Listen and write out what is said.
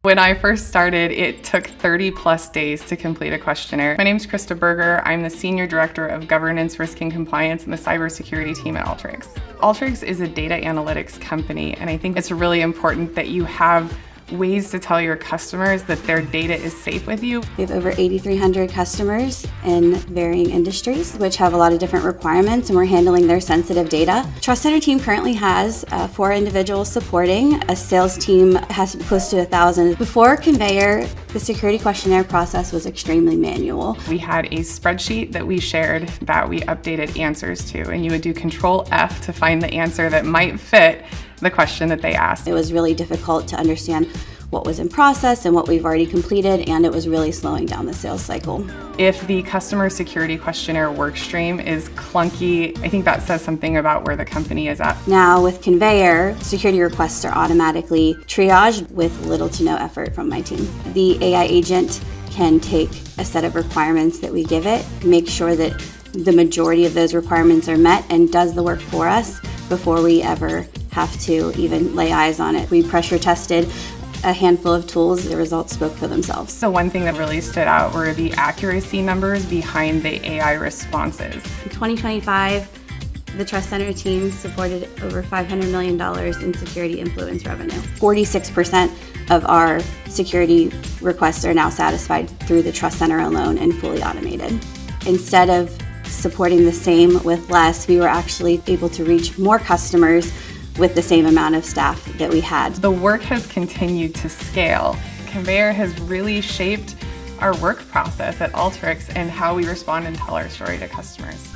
When I first started, it took 30 plus days to complete a questionnaire. My name is Krista Berger. I'm the Senior Director of Governance, Risk, and Compliance in the Cybersecurity team at Alteryx. Alteryx is a data analytics company, and I think it's really important that you have ways to tell your customers that their data is safe with you. We have over 8,300 customers in varying industries, which have a lot of different requirements, and we're handling their sensitive data. Trust Center team currently has 4 individuals supporting. A sales team has close to 1,000. Before Conveyor, the security questionnaire process was extremely manual. We had a spreadsheet that we shared that we updated answers to, and you would do Control F to find the answer that might fit the question that they asked. It was really difficult to understand what was in process and what we've already completed, and it was really slowing down the sales cycle. If the customer security questionnaire workstream is clunky, I think that says something about where the company is at. Now with Conveyor, security requests are automatically triaged with little to no effort from my team. The AI agent can take a set of requirements that we give it, make sure that the majority of those requirements are met, and does the work for us before we ever have to even lay eyes on it. We pressure tested a handful of tools. The results spoke for themselves. So one thing that really stood out were the accuracy numbers behind the AI responses. In 2025, the Trust Center team supported over $500 million in security influence revenue. 46% of our security requests are now satisfied through the Trust Center alone and fully automated. Instead of supporting the same with less, we were actually able to reach more customers with the same amount of staff that we had. The work has continued to scale. Conveyor has really shaped our work process at Alteryx and how we respond and tell our story to customers.